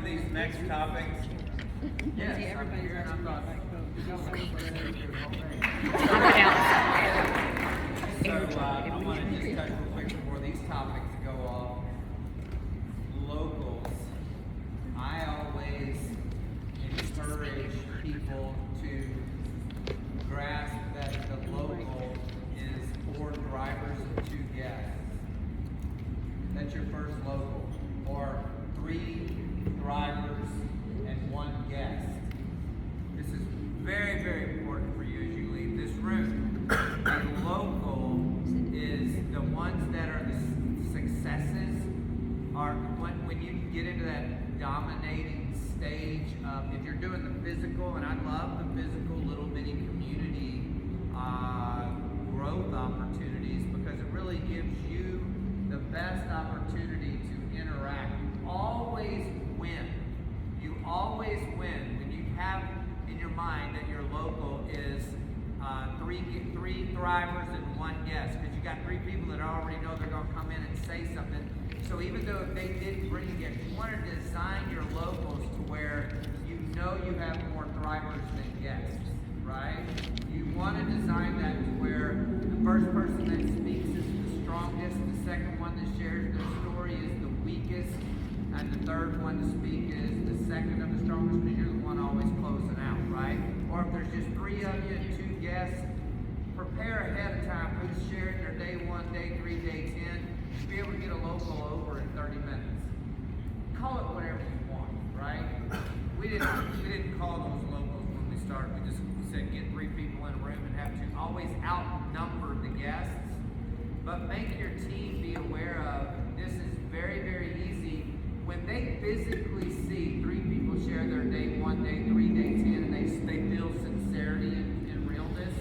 these next topics? Yes, I'm here and I thought, so I want to just touch real quick before these topics go off. Locals. I always encourage people to grasp that the local is 4 drivers and 2 guests. That's your first local. Or 3 drivers and 1 guest. This is very, very important for you as you leave this room. A local is the ones that are the successes are when you get into that dominating stage of, if you're doing the physical, and I love the physical little bitty community growth opportunities because it really gives you the best opportunity to interact. Always win. You always win when you have in your mind that your local is 3 drivers and 1 guest, because you got 3 people that already know they're going to come in and say something. So even though if they didn't bring a guest, you want to design your locals to where you know you have more drivers than guests, right? You want to design that to where the first person that speaks is the strongest, the second one that shares their story is the weakest, and the third one to speak is the second of the strongest, because you're the one always closing out, right? Or if there's just 3 of you and 2 guests, prepare ahead of time who's sharing their day 1, day 3, day 10, to be able to get a local over in 30 minutes. Call it whatever you want, right? We didn't call those locals when we started. We just said get 3 people in a room and have to always outnumber the guests. But make your team be aware of this is very, very easy. When they physically see 3 people share their day 1, day 3, day 10, and they feel sincerity and realness,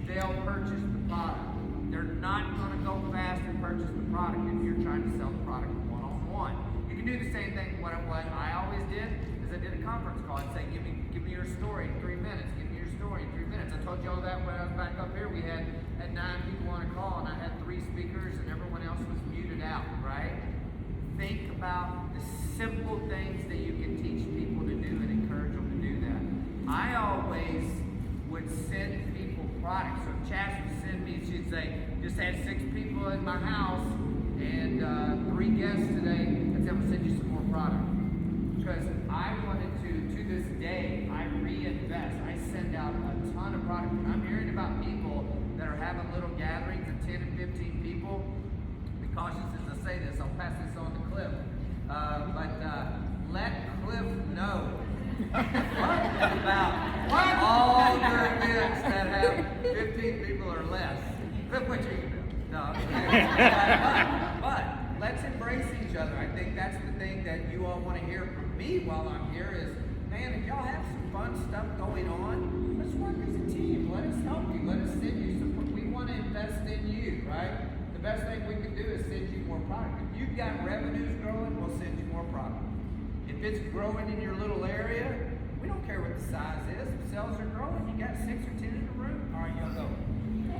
they'll purchase the product. They're not going to go fast and purchase the product if you're trying to sell the product one-on-one. You can do the same thing. What I always did is I did a conference call. I'd say, give me your story in 3 minutes. Give me your story in 3 minutes. I told you all that when I was back up here. We had 9 people on a call, and I had 3 speakers, and everyone else was muted out, right? Think about the simple things that you can teach people to do and encourage them to do that. I always would send people products. So Chas would send me, she'd say, just had 6 people in my house and 3 guests today. I'd say, I'm going to send you some more product. Because I wanted to this day, I reinvest. I send out a ton of product. When I'm hearing about people that are having little gatherings of 10 and 15 people, be cautious as I say this, I'll pass this on to Cliff. Let Cliff know about all your events that have 15 people or less. Cliff, what you do? No, but let's embrace each other. I think that's the thing that you all want to hear from me while I'm here is, man, if y'all have some fun stuff going on, let's work as a team. Let us help you. Let us send you support. We want to invest in you, right? The best thing we can do is send you more product. If you've got revenues growing, we'll send you more product. If it's growing in your little area, we don't care what the size is. If sales are growing, you got 6 or 10 in the room, all right, y'all go.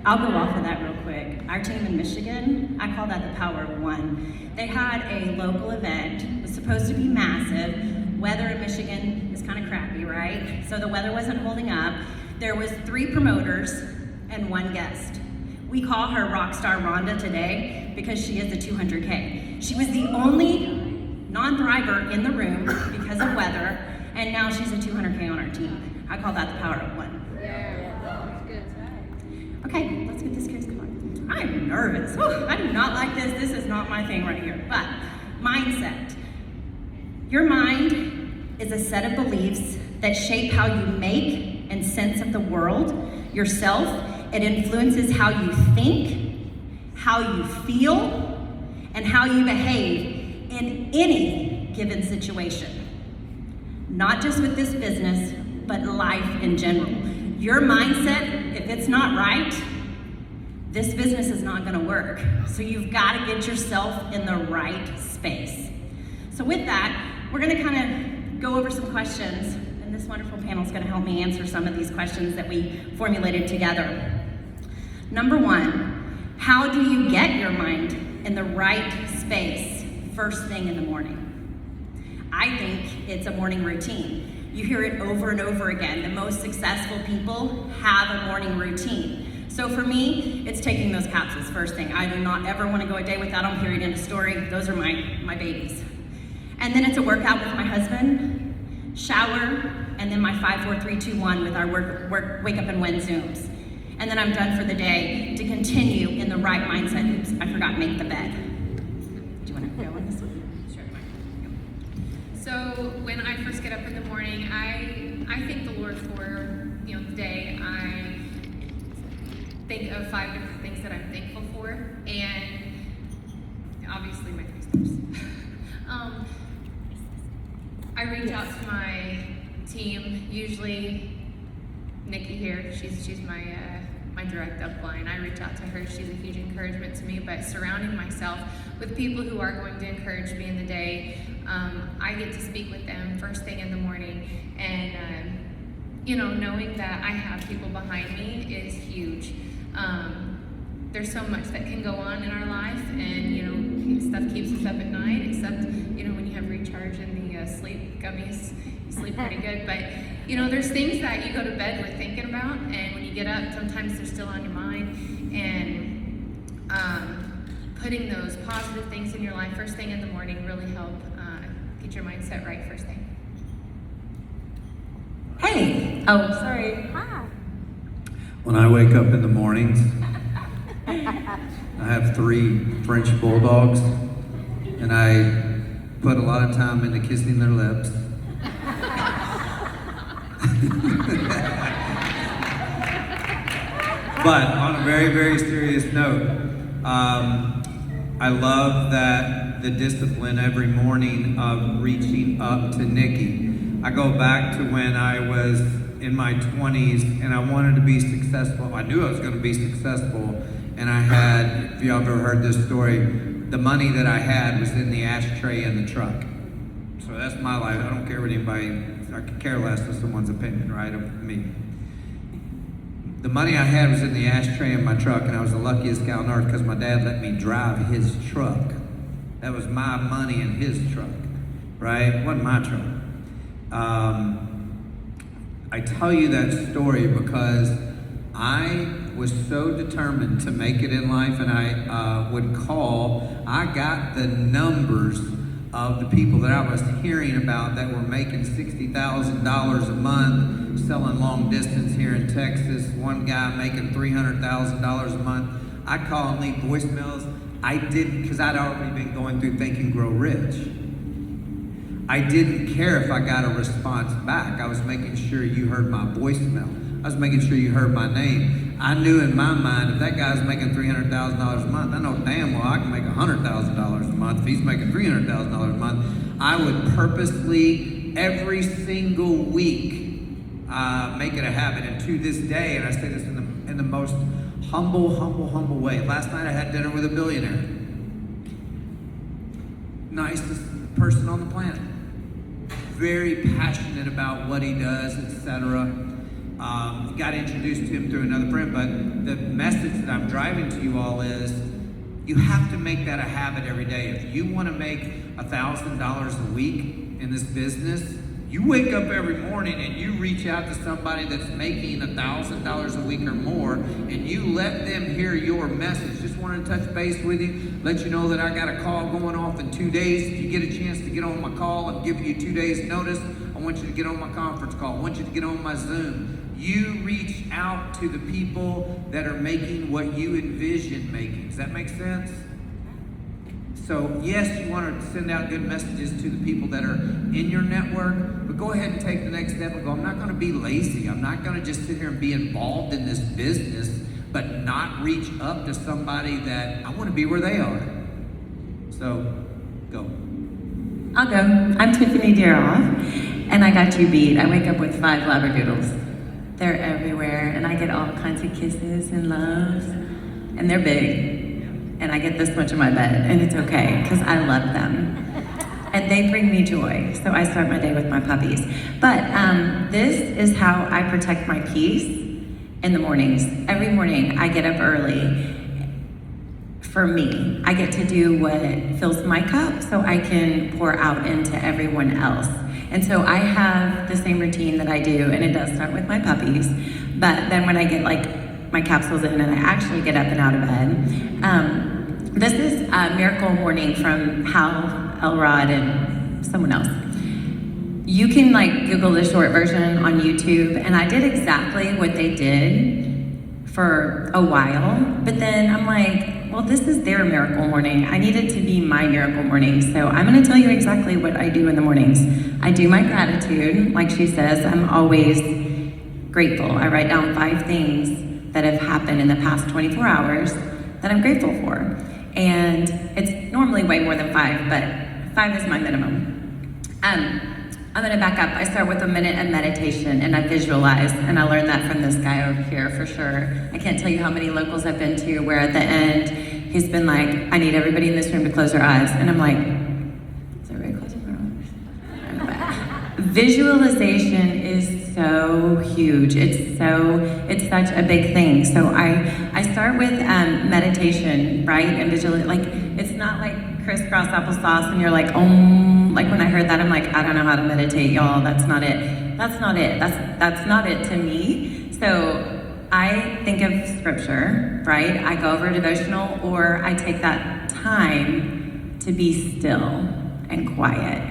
I'll go off of that real quick. Our team in Michigan, I call that the power of 1. They had a local event. It was supposed to be massive. Weather in Michigan is kind of crappy, right? So the weather wasn't holding up. There was 3 promoters and 1 guest. We call her Rockstar Rhonda today because she is a 200K. She was the only non-driver in the room because of weather, and now she's a 200K on our team. I call that the power of 1. Okay, let's get this case going. I'm nervous. Whew, I do not like this. This is not my thing right here. But mindset. Your mind is a set of beliefs that shape how you make and sense of the world, yourself. It influences how you think, how you feel, and how you behave in any given situation. Not just with this business, but life in general. Your mindset, if it's not right, this business is not gonna work. So you've gotta get yourself in the right space. So with that, we're gonna kind of go over some questions, and this wonderful panel is gonna help me answer some of these questions that we formulated together. Number 1, how do you get your mind in the right space first thing in the morning? I think it's a morning routine. You hear it over and over again. The most successful people have a morning routine. So for me, it's taking those capsules first thing. I do not ever want to go a day without them, period, end of story. Those are my babies. And then it's a workout with my husband, shower, and then my 5, 4, 3, 2, 1 with our wake up and win Zooms. And then I'm done for the day to continue in the right mindset. Oops, I forgot make the bed. Do you want to go on this one? Sure. So when I first get up in the morning, I thank the Lord for the day. I think of 5 different things that I'm thankful for, and obviously my 3 steps. I reach out to my team, usually Nikki here. She's my direct upline. I reach out to her. She's a huge encouragement to me. But surrounding myself with people who are going to encourage me in the day, I get to speak with them first thing in the morning, and knowing that I have people behind me is huge. There's so much that can go on in our life, and stuff keeps us up at night. Except when you have recharge and the sleep gummies, you sleep pretty good. But there's things that you go to bed with thinking about, and when you get up, sometimes they're still on your mind. And putting those positive things in your life first thing in the morning really help get your mindset right first thing. Hey. Oh, sorry. Hi. When I wake up in the mornings, I have 3 French bulldogs, and I put a lot of time into kissing their lips. But on a very, very serious note, I love that the discipline every morning of reaching up to Nikki. I go back to when I was in my 20s and I wanted to be successful. I knew I was going to be successful, and I had, if y'all have ever heard this story, the money that I had was in the ashtray in the truck. So that's my life. I don't care what anybody, I could care less of someone's opinion, right, of me. The money I had was in the ashtray in my truck, and I was the luckiest guy on earth because my dad let me drive his truck. That was my money in his truck, right? It wasn't my truck. I tell you that story because I was so determined to make it in life, and I I got the numbers of the people that I was hearing about that were making $60,000 a month, selling long distance here in Texas. One guy making $300,000 a month. I call and leave voicemails. I didn't, because I'd already been going through Think and Grow Rich. I didn't care if I got a response back. I was making sure you heard my voicemail. I was making sure you heard my name. I knew in my mind, if that guy's making $300,000 a month, I know damn well I can make $100,000 a month. If he's making $300,000 a month, I would purposely, every single week, make it a habit. And to this day, and I say this in the most humble way. Last night I had dinner with a billionaire. Nicest person on the planet. Very passionate about what he does, etc. Got introduced to him through another friend, but the message that I'm driving to you all is you have to make that a habit every day. If you want to make $1,000 a week in this business, you wake up every morning and you reach out to somebody that's making $1,000 a week or more, and you let them hear your message. Just wanted to touch base with you, let you know that I got a call going off in 2 days. If you get a chance to get on my call, I'm giving you 2 days notice. I want you to get on my conference call. I want you to get on my Zoom. You reach out to the people that are making what you envision making. Does that make sense? So yes, you want to send out good messages to the people that are in your network, but go ahead and take the next step and go, I'm not going to be lazy. I'm not going to just sit here and be involved in this business, but not reach up to somebody that I want to be where they are. So, go. I'll go. I'm Tiffany Daroff, and I got you beat. I wake up with 5 Labradoodles. They're everywhere, and I get all kinds of kisses and loves, and they're big. And I get this much in my bed, and it's okay, because I love them. And they bring me joy, so I start my day with my puppies. But this is how I protect my peace in the mornings. Every morning, I get up early. for me. I get to do what fills my cup so I can pour out into everyone else. And so I have the same routine that I do, and it does start with my puppies. But then when I get like my capsules in and I actually get up and out of bed, this is a Miracle Morning from Hal Elrod and someone else. You can like Google the short version on YouTube, and I did exactly what they did for a while, but then I'm like, well, this is their miracle morning. I need it to be my miracle morning. So I'm gonna tell you exactly what I do in the mornings. I do my gratitude, like she says, I'm always grateful. I write down 5 things that have happened in the past 24 hours that I'm grateful for. And it's normally way more than 5, but 5 is my minimum. I'm gonna back up. I start with a minute of meditation and I visualize, and I learned that from this guy over here for sure. I can't tell you how many locals I've been to where at the end, he's been like, I need everybody in this room to close their eyes. And I'm like, is everybody closing their eyes? Visualization is so huge. It's such a big thing. So I start with meditation, right? And visualize, like, it's not like crisscross applesauce and you're like, like when I heard that, I'm like, I don't know how to meditate, y'all. That's not it. That's not it. That's not it to me. So I think of scripture, right? I go over a devotional, or I take that time to be still and quiet.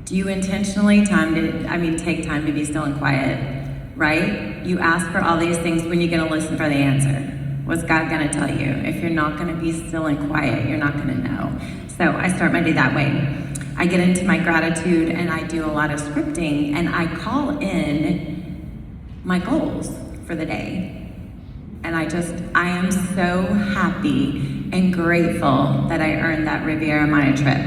Do you intentionally take time to be still and quiet, right? You ask for all these things, when you're gonna listen for the answer. What's God gonna tell you? If you're not gonna be still and quiet, you're not gonna know. So I start my day that way. I get into my gratitude and I do a lot of scripting, and I call in my goals for the day. And I am so happy and grateful that I earned that Riviera Maya trip.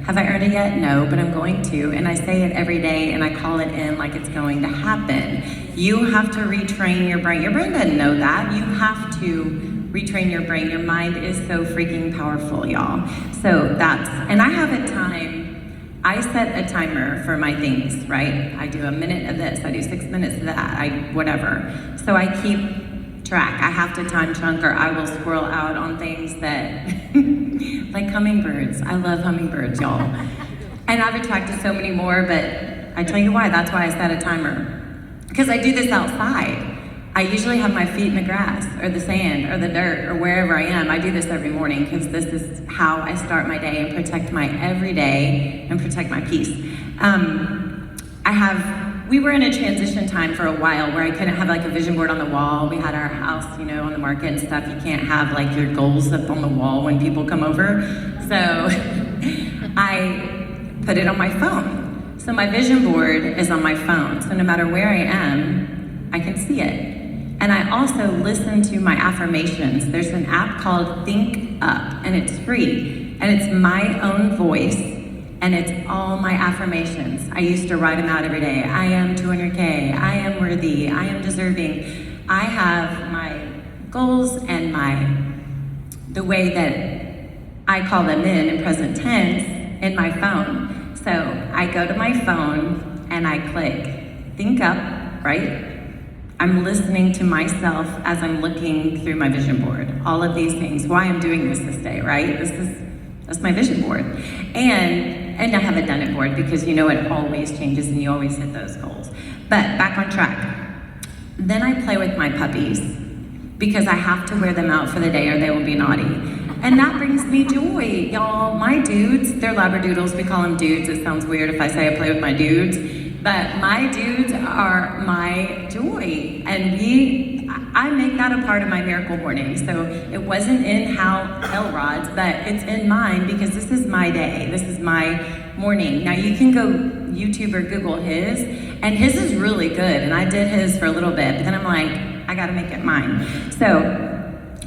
Have I earned it yet? No, but I'm going to. And I say it every day and I call it in like it's going to happen. You have to retrain your brain. Your brain doesn't know that. You have to retrain your brain. Your mind is so freaking powerful, y'all. So and I have a time. I set a timer for my things, right? I do a minute of this, I do 6 minutes of that, whatever. So I keep track. I have to time chunk, or I will squirrel out on things that, like hummingbirds. I love hummingbirds, y'all. And I've attracted so many more, but I tell you why, that's why I set a timer. Because I do this outside. I usually have my feet in the grass or the sand or the dirt or wherever I am. I do this every morning because this is how I start my day and protect my everyday and protect my peace. We were in a transition time for a while where I couldn't have like a vision board on the wall. We had our house, on the market and stuff. You can't have like your goals up on the wall when people come over. So I put it on my phone. So my vision board is on my phone. So no matter where I am, I can see it. And I also listen to my affirmations. There's an app called Think Up, and it's free. And it's my own voice, and it's all my affirmations. I used to write them out every day. I am 200K, I am worthy, I am deserving. I have my goals and the way that I call them in present tense, in my phone. So I go to my phone and I click Think Up, right? I'm listening to myself as I'm looking through my vision board. All of these things, why I'm doing this day, right? That's my vision board. And I haven't done it board because it always changes and you always hit those goals. But back on track. Then I play with my puppies because I have to wear them out for the day or they will be naughty. And that brings me joy, y'all. My dudes, they're Labradoodles. We call them dudes. It sounds weird if I say I play with my dudes. But my dudes are my joy, and I make that a part of my miracle morning. So it wasn't in Hal Elrod's, but it's in mine because this is my day. This is my morning. Now you can go YouTube or Google his, and his is really good. And I did his for a little bit, but then I'm like, I got to make it mine. So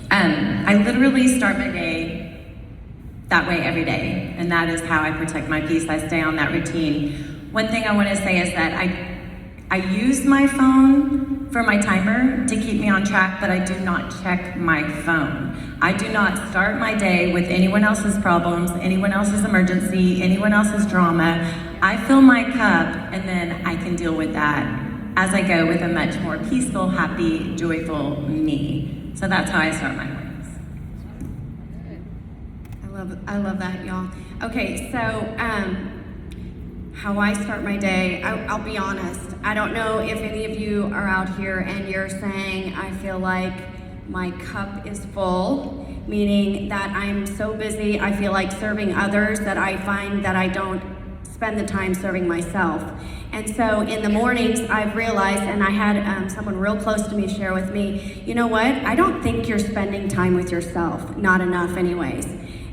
I literally start my day that way every day, and that is how I protect my peace. I stay on that routine. One thing I want to say is that I use my phone for my timer to keep me on track, but I do not check my phone. I do not start my day with anyone else's problems, anyone else's emergency, anyone else's drama. I fill my cup, and then I can deal with that as I go with a much more peaceful, happy, joyful me. So that's how I start my mornings. I love that, y'all. Okay, so how I start my day, I'll be honest. I don't know if any of you are out here and you're saying, I feel like my cup is full, meaning that I'm so busy, I feel like serving others that I find that I don't spend the time serving myself. And so in the mornings, I've realized, and I had someone real close to me share with me, you know what? I don't think you're spending time with yourself, not enough anyways.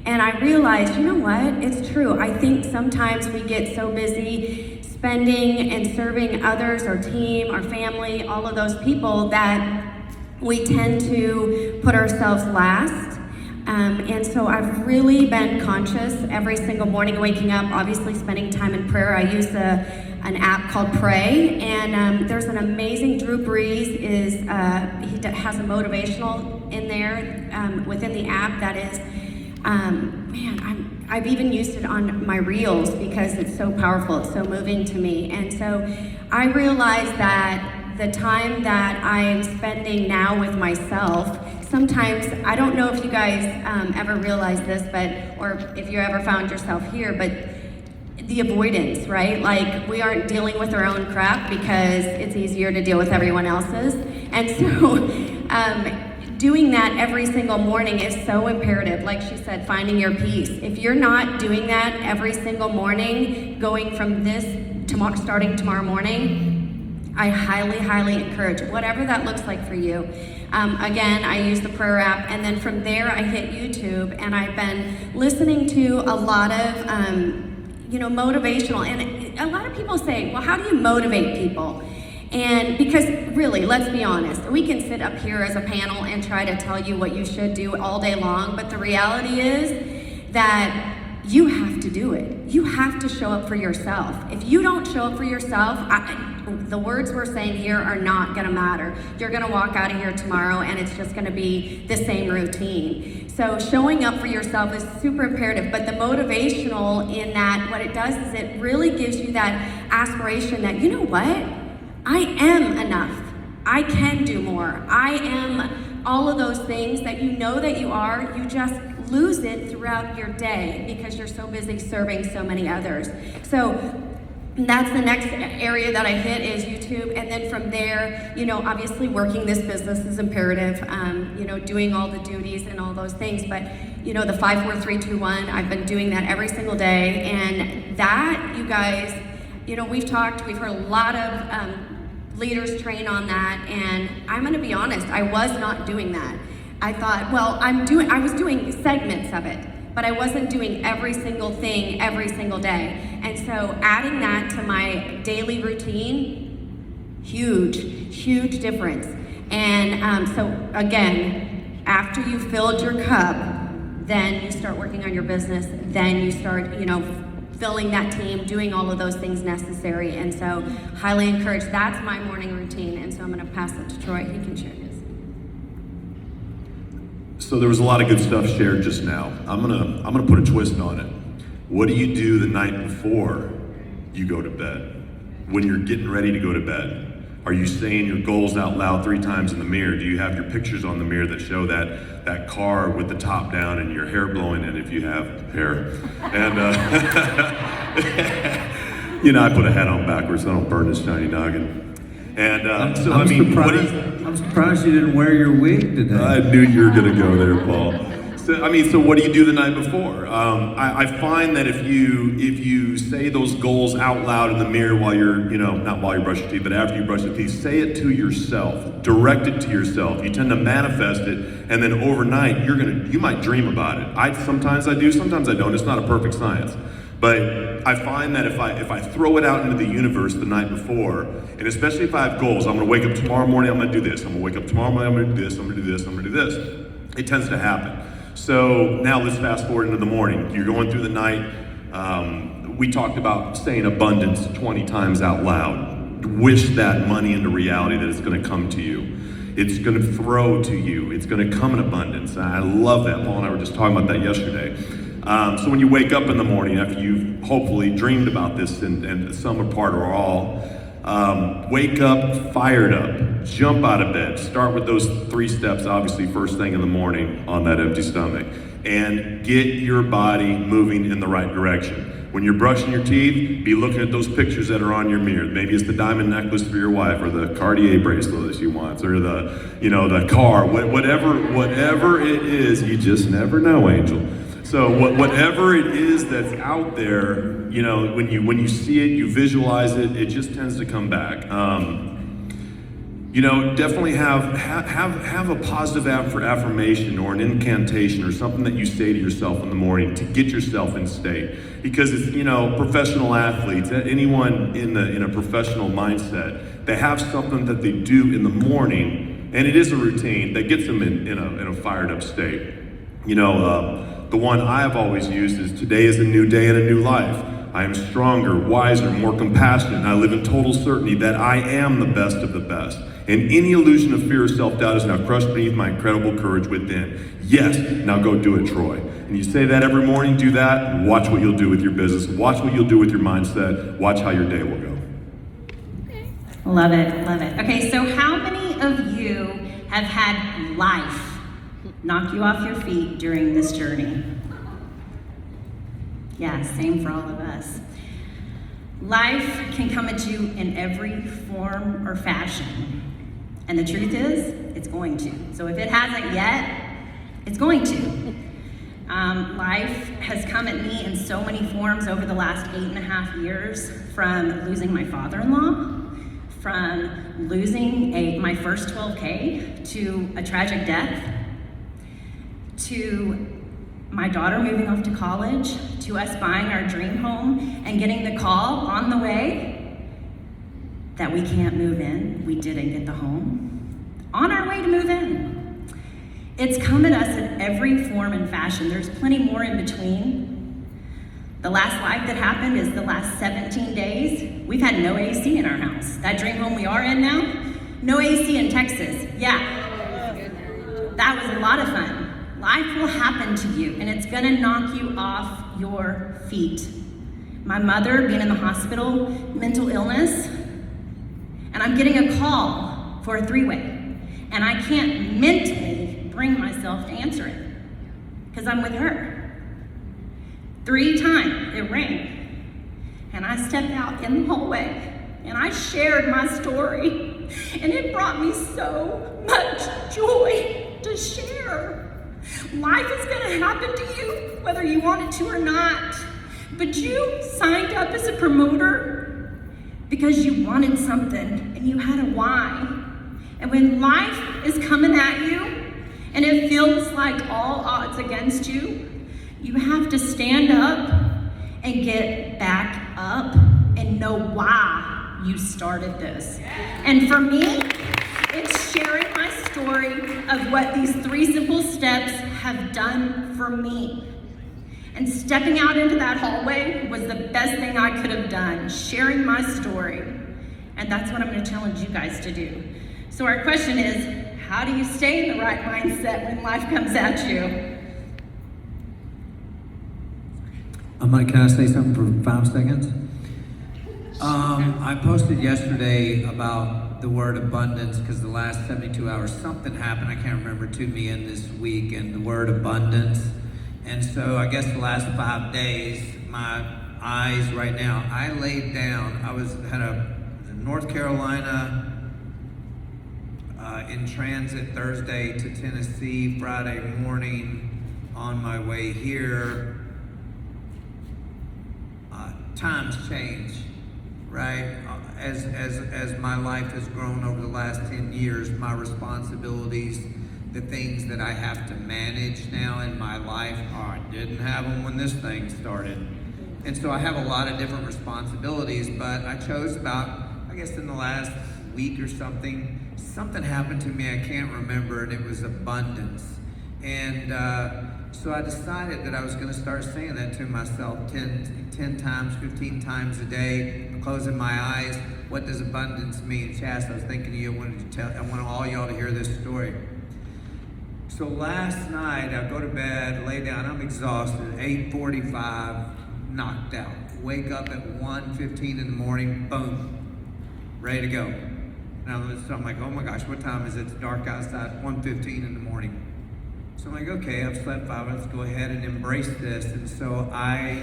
And I realized, you know what? It's true. I think sometimes we get so busy spending and serving others, our team, our family, all of those people, that we tend to put ourselves last. And so I've really been conscious every single morning waking up, obviously spending time in prayer. I use an app called Pray, and there's an amazing, Drew Brees he has a motivational in there within the app that is, I've even used it on my reels because it's so powerful, it's so moving to me. And so I realized that the time that I'm spending now with myself, sometimes, I don't know if you guys ever realize this, or if you ever found yourself here, but the avoidance, right? Like, we aren't dealing with our own crap because it's easier to deal with everyone else's. And so, doing that every single morning is so imperative. Like she said, finding your peace. If you're not doing that every single morning, going from starting tomorrow morning, I highly, highly encourage, whatever that looks like for you. Again, I use the prayer app, and then from there I hit YouTube, and I've been listening to a lot of, motivational, and a lot of people say, well, how do you motivate people? And because really, let's be honest, we can sit up here as a panel and try to tell you what you should do all day long, but the reality is that you have to do it. You have to show up for yourself. If you don't show up for yourself, the words we're saying here are not gonna matter. You're gonna walk out of here tomorrow and it's just gonna be the same routine. So showing up for yourself is super imperative, but the motivational in that, what it does is it really gives you that aspiration that, you know what? I am enough. I can do more. I am all of those things that you know that you are. You just lose it throughout your day because you're so busy serving so many others. So that's the next area that I hit is YouTube. And then from there, obviously working this business is imperative, doing all the duties and all those things. But, the 5, 4, 3, 2, 1, I've been doing that every single day. And that, you guys, we've heard a lot of leaders train on that, and I'm gonna be honest, I was not doing that. I thought, well, I was doing segments of it, but I wasn't doing every single thing every single day. And so adding that to my daily routine, huge difference. And so again, after you filled your cup, then you start working on your business, then you start, filling that team, doing all of those things necessary. And so highly encouraged. That's my morning routine. And so I'm going to pass it to Troy. He can share his. So there was a lot of good stuff shared just now. I'm gonna put a twist on it. What do you do the night before you go to bed? When you're getting ready to go to bed? Are you saying your goals out loud 3 times in the mirror? Do you have your pictures on the mirror that show that car with the top down and your hair blowing in if you have hair? And, I put a hat on backwards so I don't burn this shiny noggin. And I'm surprised you didn't wear your wig today. I knew you were gonna go there, Paul. So what do you do the night before? I find that if you say those goals out loud in the mirror while you're, not while you brush your teeth, but after you brush your teeth, say it to yourself, direct it to yourself. You tend to manifest it, and then overnight you might dream about it. Sometimes I do, sometimes I don't. It's not a perfect science. But I find that if I throw it out into the universe the night before, and especially if I have goals, I'm gonna wake up tomorrow morning, I'm gonna do this. I'm gonna wake up tomorrow morning, I'm gonna do this, I'm gonna do this, I'm gonna do this. It tends to happen. So now let's fast forward into the morning. You're going through the night. We talked about saying abundance 20 times out loud. Wish that money into reality that it's gonna come to you. It's gonna throw to you. It's gonna come in abundance. And I love that. Paul and I were just talking about that yesterday. So when you wake up in the morning, after you've hopefully dreamed about this and some are part or all, wake up fired up, jump out of bed, start with those 3 steps, obviously first thing in the morning on that empty stomach. and get your body moving in the right direction. When you're brushing your teeth, be looking at those pictures that are on your mirror. Maybe it's the diamond necklace for your wife, or the Cartier bracelet that she wants, or the car, whatever it is. You just never know, Angel. So whatever it is that's out there, when you see it, you visualize it, it just tends to come back. Definitely have a positive affirmation or an incantation or something that you say to yourself in the morning to get yourself in state. Because it's, professional athletes, anyone in a professional mindset, they have something that they do in the morning, and it is a routine that gets them in a fired up state. The one I have always used is, today is a new day and a new life. I am stronger, wiser, more compassionate, and I live in total certainty that I am the best of the best. And any illusion of fear or self-doubt is now crushed beneath my incredible courage within. Yes, now go do it, Troy. And you say that every morning, do that, watch what you'll do with your business, watch what you'll do with your mindset, watch how your day will go. Love it, love it. Okay, so how many of you have had life knock you off your feet during this journey? Yeah, same for all of us. Life can come at you in every form or fashion. And the truth is, it's going to. So if it hasn't yet, it's going to. Life has come at me in so many forms over the last 8.5 years, from losing my father-in-law, from losing my first 12K to a tragic death, to my daughter moving off to college, to us buying our dream home and getting the call on the way that we can't move in. We didn't get the home. On our way to move in. It's come at us in every form and fashion. There's plenty more in between. The last life that happened is the last 17 days. We've had no AC in our house. That dream home we are in now, no AC in Texas. Yeah, that was a lot of fun. Life will happen to you, and it's gonna knock you off your feet. My mother being in the hospital, mental illness, and I'm getting a call for a three-way, and I can't mentally bring myself to answer it, because I'm with her. 3 times it rang, and I stepped out in the hallway, and I shared my story, and it brought me so much joy to share. Life is going to happen to you, whether you want it to or not. But you signed up as a promoter because you wanted something and you had a why. And when life is coming at you and it feels like all odds against you, you have to stand up and get back up and know why you started this. And for me, it's sharing my story of what these 3 simple steps have done for me. And stepping out into that hallway was the best thing I could have done, sharing my story. And that's what I'm going to challenge you guys to do. So our question is, how do you stay in the right mindset when life comes at you? Mike, can I say something for 5 seconds? I posted yesterday about the word abundance because the last 72 hours something happened, I can't remember, to me in this week, and the word abundance. And so I guess the last 5 days, my eyes right now, I laid down, was in North Carolina, in transit Thursday to Tennessee, Friday morning, on my way here. Times change, right? As my life has grown over the last 10 years, my responsibilities, the things that I have to manage now in my life, I didn't have them when this thing started. And so I have a lot of different responsibilities, but I chose I guess in the last week or something happened to me I can't remember, and it was abundance. And so I decided that I was gonna start saying that to myself 10 times, 15 times a day, closing my eyes. What does abundance mean? Chas, I was thinking of you, I want all y'all to hear this story. So last night, I go to bed, lay down, I'm exhausted, 8:45, knocked out. Wake up at 1:15 in the morning, boom, ready to go. Now, so I'm like, oh my gosh, what time is it? It's dark outside, 1:15 in the morning. So I'm like, okay, I've slept 5, let's go ahead and embrace this. And so I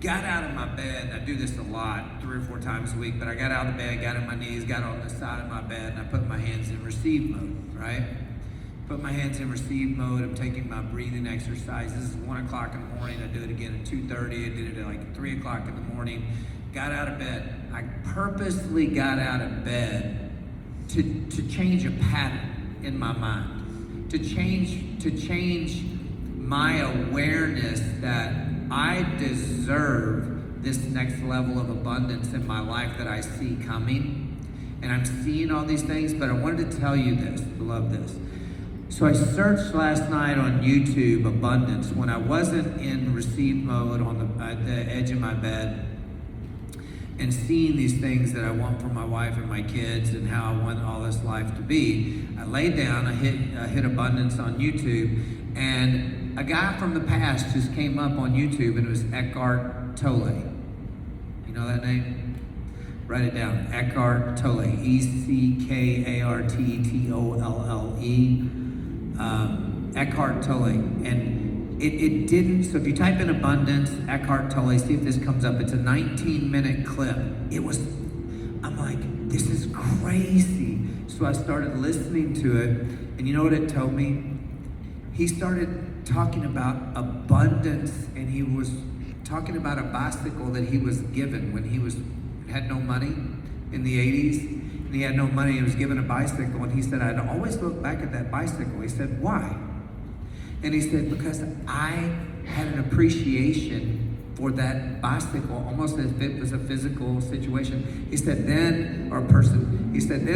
got out of my bed. I do this a lot, 3 or 4 times a week, but I got out of the bed, got on my knees, got on the side of my bed, and I put my hands in receive mode, right? Put my hands in receive mode. I'm taking my breathing exercise. This is 1 o'clock in the morning. I do it again at 2:30. I did it at like 3 o'clock in the morning. Got out of bed. I purposely got out of bed to change a pattern in my mind, to change my awareness that I deserve this next level of abundance in my life that I see coming. And I'm seeing all these things, but I wanted to tell you this. I love this. So I searched last night on YouTube abundance when I wasn't in receive mode on the edge of my bed and seeing these things that I want for my wife and my kids and how I want all this life to be. I laid down, I hit abundance on YouTube, and a guy from the past just came up on YouTube, and it was Eckhart Tolle. You know that name? Write it down. Eckhart Tolle. Eckartolle. Eckhart Tolle. And it didn't, so if you type in abundance, Eckhart Tolle, see if this comes up. It's a 19-minute clip. I'm like, this is crazy. So I started listening to it, and you know what it told me? He started talking about abundance, and he was talking about a bicycle that he was given when he had no money in the 80s, and he had no money. He was given a bicycle, and he said, I'd always look back at that bicycle. He said, why? And he said, because I had an appreciation for that bicycle, almost as if it was a physical situation. He said, then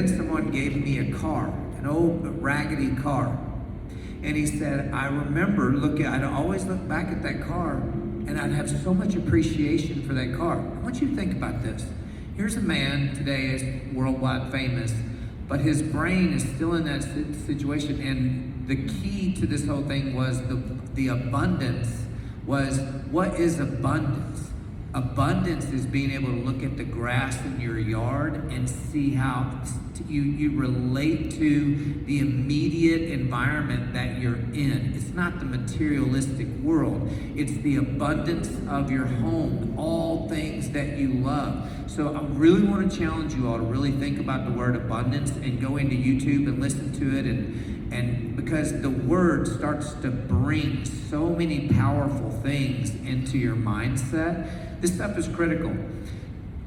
someone gave me a car, an old raggedy car. And he said, I remember I'd always look back at that car, and I'd have so much appreciation for that car. I want you to think about this. Here's a man today is worldwide famous, but his brain is still in that situation. And the key to this whole thing was the abundance was, what is abundance? Abundance is being able to look at the grass in your yard and see how you relate to the immediate environment that you're in. It's not the materialistic world. It's the abundance of your home, all things that you love. So I really want to challenge you all to really think about the word abundance and go into YouTube and listen to it, and because the word starts to bring so many powerful things into your mindset. This stuff is critical.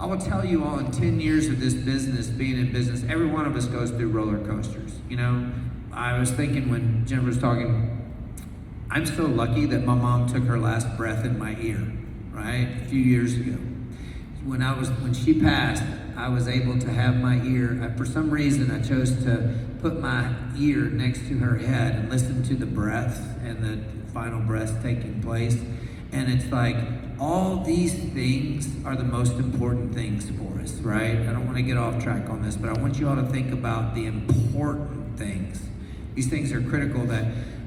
I will tell you all, in 10 years of this business, being in business, every one of us goes through roller coasters. You know, I was thinking when Jennifer was talking, I'm so lucky that my mom took her last breath in my ear, right? A few years ago. When she passed, I was able to have my ear. For some reason, I chose to put my ear next to her head and listen to the breath and the final breath taking place. And it's like, all these things are the most important things for us, right? I don't want to get off track on this, but I want you all to think about the important things. These things are critical, that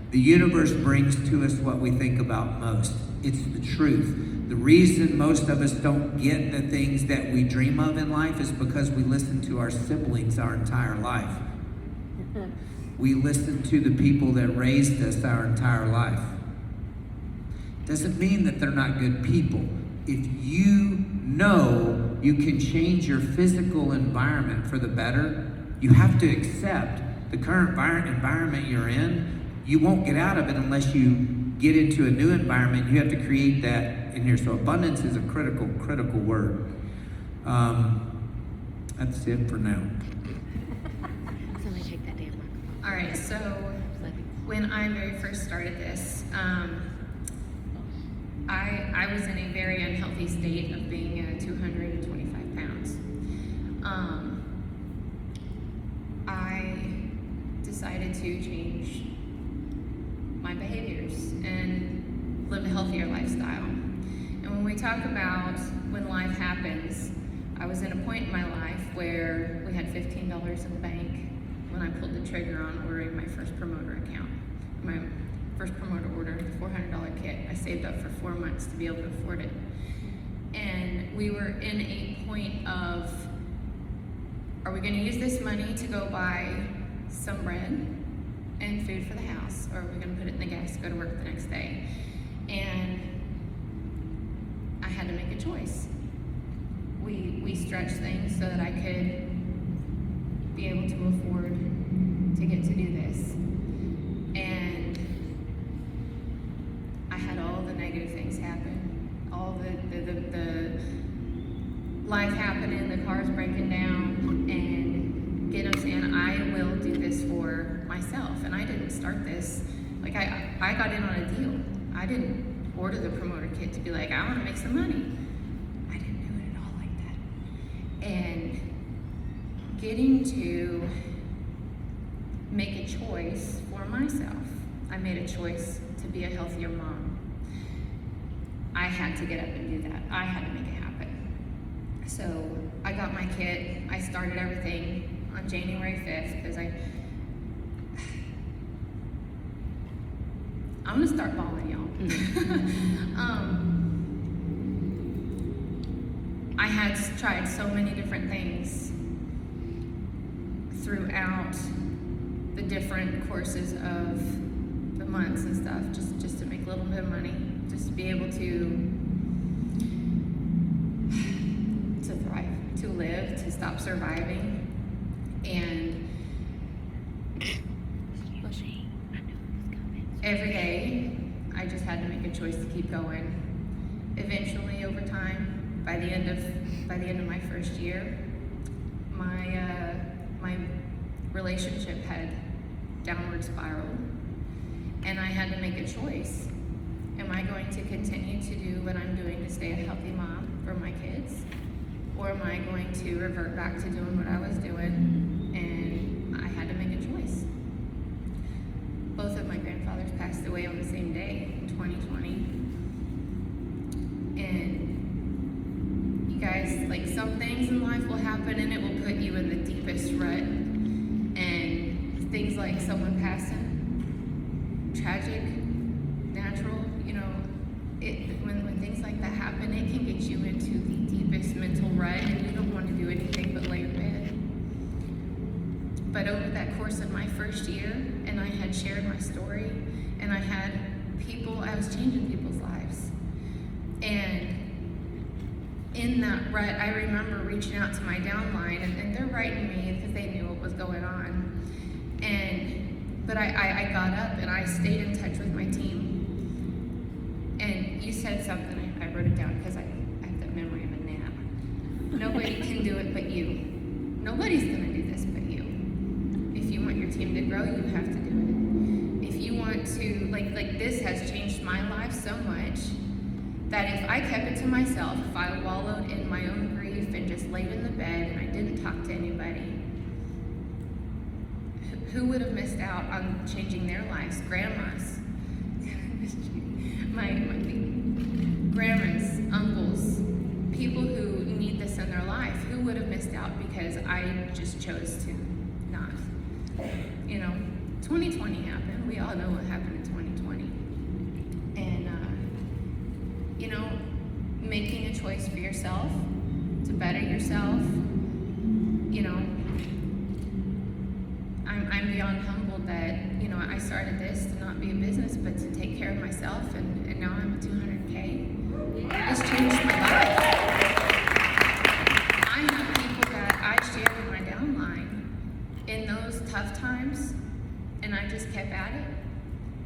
the universe brings to us what we think about most. It's the truth. The reason most of us don't get the things that we dream of in life is because we listen to our siblings our entire life. We listen to the people that raised us our entire life. Doesn't mean that they're not good people. If you know you can change your physical environment for the better, you have to accept the current environment you're in. You won't get out of it unless you get into a new environment. You have to create that in here. So abundance is a critical word. That's it for now. Somebody take that damn microphone. All right, so when I very first started this, I was in a very unhealthy state of being 225 pounds. I decided to change my behaviors and live a healthier lifestyle. And when we talk about when life happens, I was in a point in my life where we had $15 in the bank when I pulled the trigger on ordering my first promoter account. My first promoter order, the $400 kit. I saved up for 4 months to be able to afford it. And we were in a point of, are we going to use this money to go buy some bread and food for the house, or are we going to put it in the gas to go to work the next day? And I had to make a choice. We stretched things so that I could be able to afford to get to do this. And I had all the negative things happen, all the life happening, the cars breaking down, and get them saying, I will do this for myself. And I didn't start this, like I got in on a deal. I didn't order the promoter kit to be like, I want to make some money. I didn't do it at all like that. And getting to make a choice for myself. I made a choice to be a healthier mom. I had to get up and do that. I had to make it happen. So I got my kit. I started everything on January 5th because I'm gonna start bawling, y'all. I had tried so many different things throughout the different courses of the months and stuff, just to make a little bit of money, just to be able to thrive, to live, to stop surviving. And every day, I just had to make a choice to keep going. Eventually, over time, by the end of my first year, my relationship had downward spiraled, and I had to make a choice. Am I going to continue to do what I'm doing to stay a healthy mom for my kids, or am I going to revert back to doing what I was doing? And I had to make a choice. Both of my grandfathers passed away on the same day in 2020. And you guys, like, some things in life will happen and it will put you in the deepest rut. And things like someone passing, tragic, natural, you know, when things like that happen, it can get you into the deepest mental rut, and you don't want to do anything but lay in bed. But over that course of my first year, and I had shared my story, and I had people, I was changing people's lives. And in that rut, I remember reaching out to my downline, and they're writing me because they knew what was going on. But I got up and I stayed in touch with my team. And you said something, I wrote it down because I have the memory of a gnat. Nobody can do it but you. Nobody's gonna do this but you. If you want your team to grow, you have to do it. If you want to, like this has changed my life so much that if I kept it to myself, if I wallowed in my own grief and just laid in the bed and I didn't talk to anybody, who would have missed out on changing their lives? Grandmas. my grandmas, uncles, people who need this in their life, who would have missed out because I just chose to not. You know, 2020 happened. We all know what happened in 2020. And, you know, making a choice for yourself, to better yourself, you know, I'm beyond humbled that, you know, I started this to not be a business, but to take care of myself, and now I'm at 200K. It's changed my life. I have people that I share with my downline in those tough times, and I just kept at it.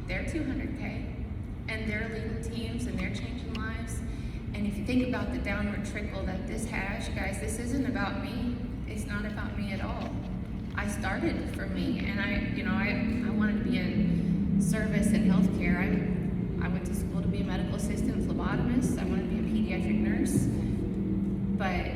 They're 200K, and they're leading teams, and they're changing lives. And if you think about the downward trickle that this has, guys, this isn't about me. It's not about me at all. I started for me, and I wanted to be in service and healthcare. I went to school to be a medical assistant, phlebotomist. I wanted to be a pediatric nurse. But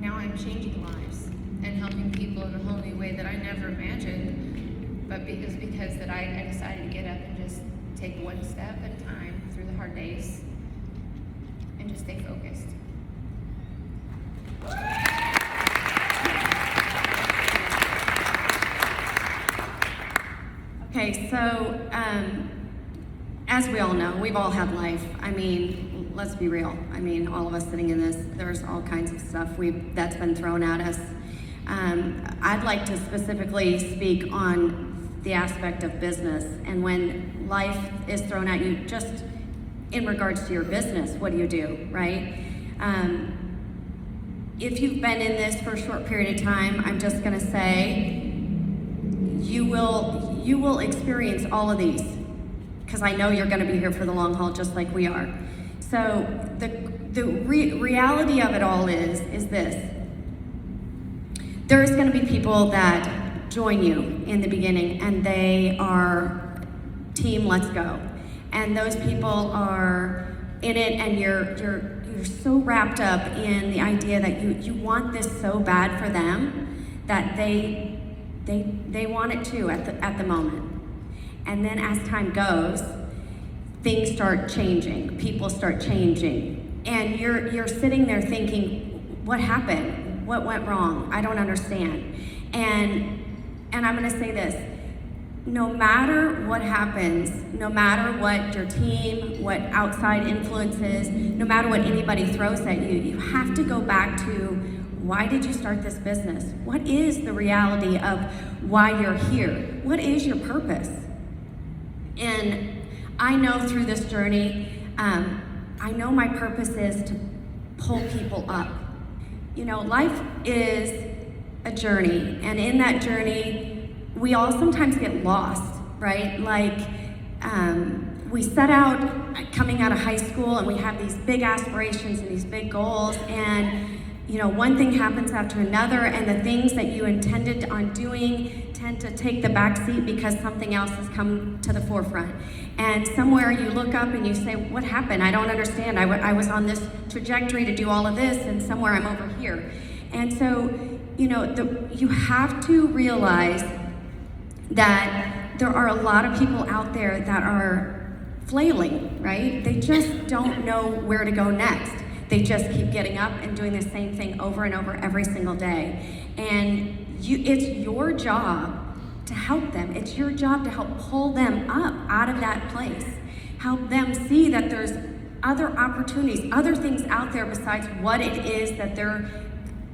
now I'm changing lives and helping people in a whole new way that I never imagined. But it was because that I decided to get up and just take one step at a time through the hard days and just stay focused. Okay, so as we all know, we've all had life. I mean, let's be real. I mean, all of us sitting in this, there's all kinds of stuff that's been thrown at us. I'd like to specifically speak on the aspect of business. And when life is thrown at you, just in regards to your business, what do, right? If you've been in this for a short period of time, I'm just gonna say, you will experience all of these, because I know you're gonna be here for the long haul just like we are. So the reality of it all is this. There's gonna be people that join you in the beginning, and they are team let's go. And those people are in it, and you're so wrapped up in the idea that you want this so bad for them that they want it too at the moment. And then as time goes, things start changing, people start changing, and you're sitting there thinking, what happened? What went wrong? I don't understand. And I'm gonna say this, no matter what happens, no matter what your team, what outside influences, no matter what anybody throws at you, you have to go back to, why did you start this business? What is the reality of why you're here? What is your purpose? And I know through this journey, I know my purpose is to pull people up. You know, life is a journey, and in that journey, we all sometimes get lost, right? Like, we set out coming out of high school, and we have these big aspirations and these big goals, and you know, one thing happens after another, and the things that you intended on doing tend to take the back seat because something else has come to the forefront. And somewhere you look up and you say, what happened? I don't understand. I was on this trajectory to do all of this, and somewhere I'm over here. And so, you know, you have to realize that there are a lot of people out there that are flailing, right? They just don't know where to go next. They just keep getting up and doing the same thing over and over every single day. And it's your job to help them. It's your job to help pull them up out of that place. Help them see that there's other opportunities, other things out there besides what it is that they're,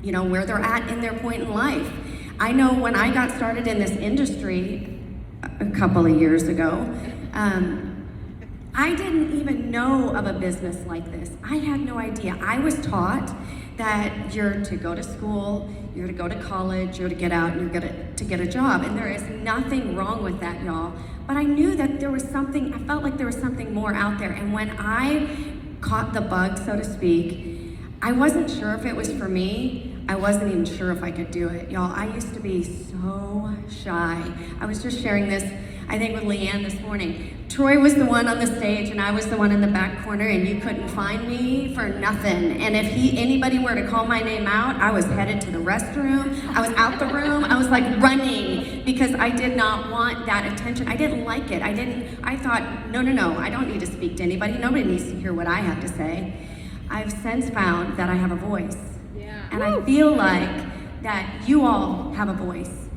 you know, where they're at in their point in life. I know when I got started in this industry a couple of years ago, I didn't even know of a business like this. I had no idea. I was taught that you're to go to school, you're to go to college, you're to get out, and you're to get a job. And there is nothing wrong with that, y'all. But I knew that there was something, I felt like there was something more out there. And when I caught the bug, so to speak, I wasn't sure if it was for me. I wasn't even sure if I could do it. Y'all, I used to be so shy. I was just sharing this, I think, with Leanne this morning. Troy was the one on the stage, and I was the one in the back corner, and you couldn't find me for nothing. And if anybody were to call my name out, I was headed to the restroom. I was out the room. I was like running because I did not want that attention. I didn't like it. I thought, no, I don't need to speak to anybody. Nobody needs to hear what I have to say. I've since found that I have a voice. And I feel like that you all have a voice.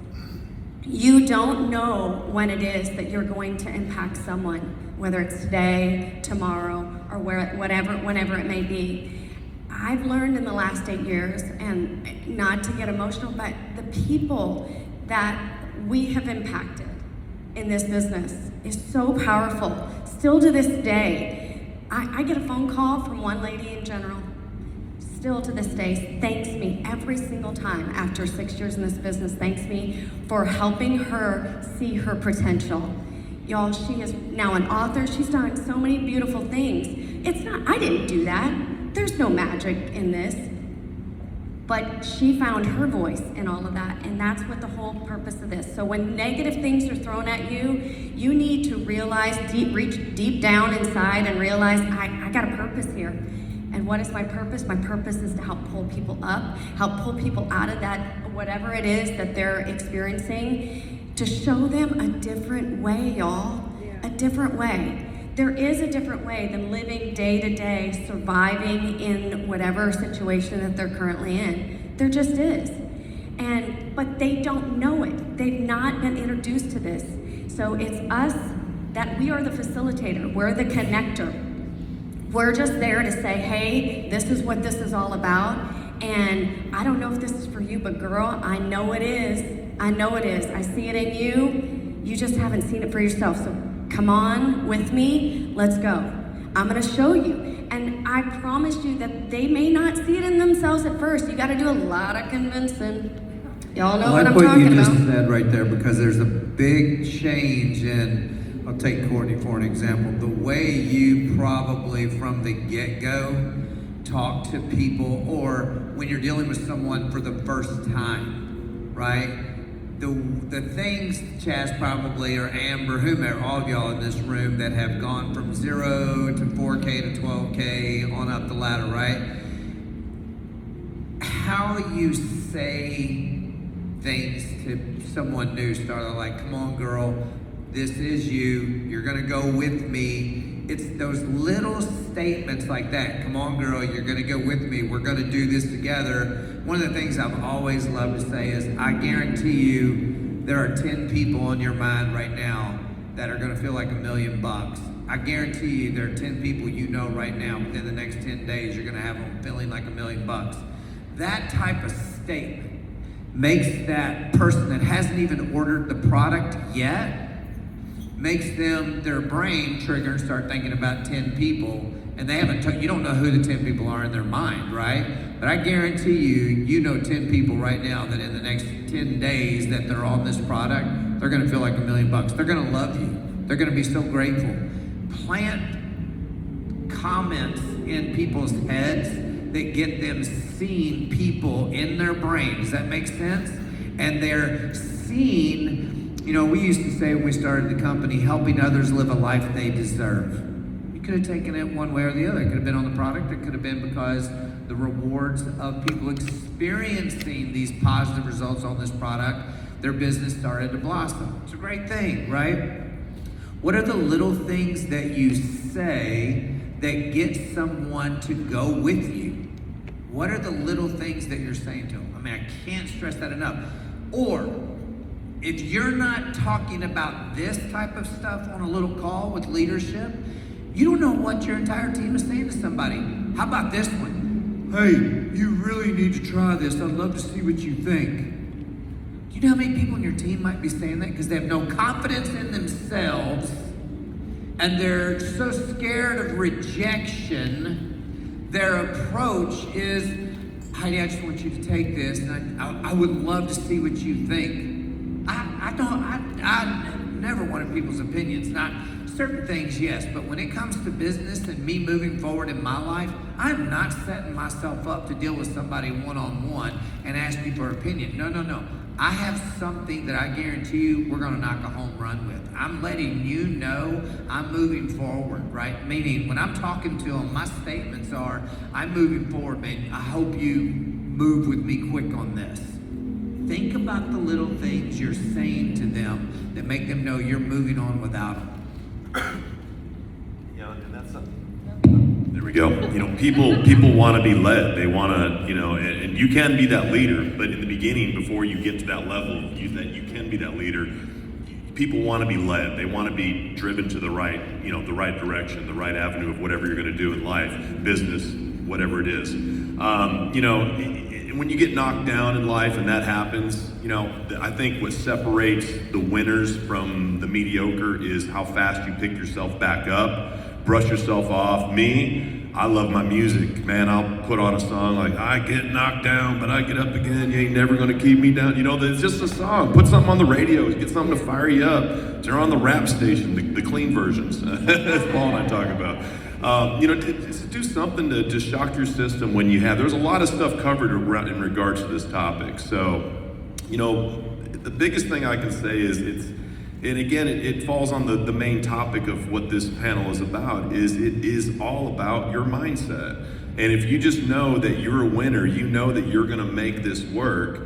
You don't know when it is that you're going to impact someone, whether it's today, tomorrow, or whenever it may be. I've learned in the last 8 years, and not to get emotional, but the people that we have impacted in this business is so powerful. Still to this day, I get a phone call from one lady in general, still to this day, thanks me every single time after 6 years in this business, thanks me for helping her see her potential. Y'all, she is now an author. She's done so many beautiful things. I didn't do that. There's no magic in this. But she found her voice in all of that, and that's what the whole purpose of this. So when negative things are thrown at you, you need to realize, reach deep down inside and realize, I got a purpose here. And what is my purpose? My purpose is to help pull people up, help pull people out of that, whatever it is that they're experiencing, to show them a different way, y'all. A different way. There is a different way than living day to day, surviving in whatever situation that they're currently in. There just is. But they don't know it. They've not been introduced to this. So it's us that we are the facilitator. We're the connector. We're just there to say, hey, this is what this is all about. And I don't know if this is for you, but girl, I know it is. I know it is. I see it in you. You just haven't seen it for yourself. So come on with me. Let's go. I'm going to show you. And I promise you that they may not see it in themselves at first. You got to do a lot of convincing. Y'all know I what like I'm what talking you just about. said right there, because there's a big change in, I'll take Courtney for an example, the way you probably from the get-go talk to people, or when you're dealing with someone for the first time, right? The things, Chaz probably, or Amber, whomever, all of y'all in this room that have gone from 0 to 4K to 12K on up the ladder, right? How you say things to someone new, started like, come on girl, this is you, you're gonna go with me. It's those little statements like that. Come on girl, you're gonna go with me, we're gonna do this together. One of the things I've always loved to say is, I guarantee you there are 10 people on your mind right now that are gonna feel like $1 million. I guarantee you there are 10 people you know right now within the next 10 days you're gonna have them feeling like $1 million. That type of statement makes that person that hasn't even ordered the product yet, makes them, their brain trigger and start thinking about 10 people, and they haven't, you don't know who the 10 people are in their mind, right? But I guarantee you, you know 10 people right now that in the next 10 days that they're on this product, they're gonna feel like $1 million. They're gonna love you. They're gonna be so grateful. Plant comments in people's heads that get them seeing people in their brain. Does that make sense? And they're seeing, you know, we used to say when we started the company, helping others live a life they deserve. You could have taken it one way or the other. It could have been on the product. It could have been because the rewards of people experiencing these positive results on this product, their business started to blossom. It's a great thing, right? What are the little things that you say that get someone to go with you? What are the little things that you're saying to them? I mean, I can't stress that enough. Or, if you're not talking about this type of stuff on a little call with leadership, you don't know what your entire team is saying to somebody. How about this one? Hey, you really need to try this. I'd love to see what you think. Do you know how many people in your team might be saying that? Because they have no confidence in themselves, and they're so scared of rejection. Their approach is, Heidi, I just want you to take this, and I would love to see what you think. I never wanted people's opinions, not certain things, yes, but when it comes to business and me moving forward in my life, I'm not setting myself up to deal with somebody one-on-one and ask me for opinion. No. I have something that I guarantee you we're gonna knock a home run with. I'm letting you know I'm moving forward, right? Meaning, when I'm talking to them, my statements are, I'm moving forward, man. I hope you move with me quick on this. Think about the little things you're saying to them that make them know you're moving on without them. Yeah, and that's there we go. You know, people want to be led. They want to, you know, and you can be that leader. But in the beginning, before you get to that level, that you can be that leader. People want to be led. They want to be driven to the right, you know, the right direction, the right avenue of whatever you're going to do in life, business, whatever it is. You know, when you get knocked down in life and that happens, you know, I think what separates the winners from the mediocre is how fast you pick yourself back up, brush yourself off. Me, I love my music, man. I'll put on a song like, I get knocked down, but I get up again. You ain't never gonna keep me down. You know, it's just a song. Put something on the radio, get something to fire you up. Turn on the rap station, the clean versions. That's Paul and I talk about. You know, do something to shock your system when you have. There's a lot of stuff covered in regards to this topic. So, you know, the biggest thing I can say is and again, it falls on the main topic of what this panel is about, is it is all about your mindset. And if you just know that you're a winner, you know that you're gonna make this work,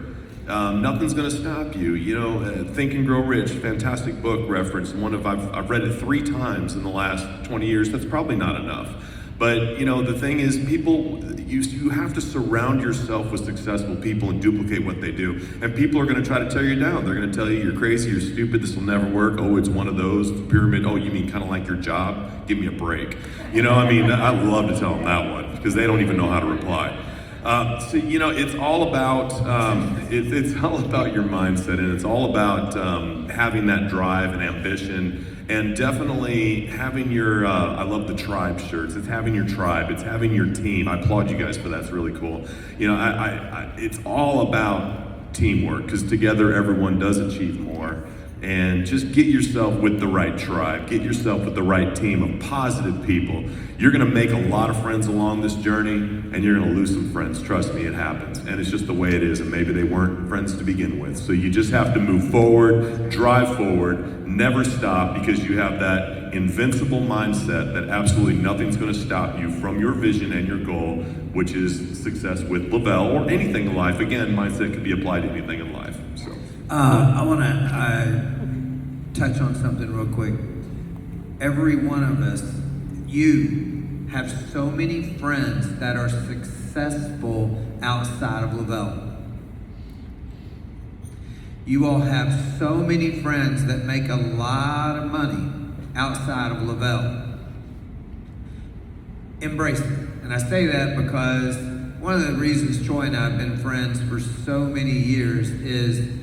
nothing's gonna stop you. You know, Think and Grow Rich, fantastic book reference. I've read it 3 times in the last 20 years. That's probably not enough. But, you know, the thing is, you have to surround yourself with successful people and duplicate what they do. And people are going to try to tear you down. They're going to tell you you're crazy, you're stupid, this will never work. Oh, it's one of those pyramid. Oh, you mean kind of like your job? Give me a break. You know, I mean, I love to tell them that one because they don't even know how to reply. So it's all about it's all about your mindset, and it's all about having that drive and ambition, and definitely having your. I love the tribe shirts. It's having your tribe. It's having your team. I applaud you guys for that. It's really cool. It's all about teamwork, because together everyone does achieve more. And just get yourself with the right tribe. Get yourself with the right team of positive people. You're gonna make a lot of friends along this journey, and you're gonna lose some friends. Trust me, it happens. And it's just the way it is, and maybe they weren't friends to begin with. So you just have to move forward, drive forward, never stop, because you have that invincible mindset that absolutely nothing's gonna stop you from your vision and your goal, which is success with Lavelle or anything in life. Again, mindset can be applied to anything in life. So. I want to touch on something real quick. Every one of us, you have so many friends that are successful outside of Lavelle. You all have so many friends that make a lot of money outside of Lavelle. Embrace it. And I say that because one of the reasons Troy and I have been friends for so many years is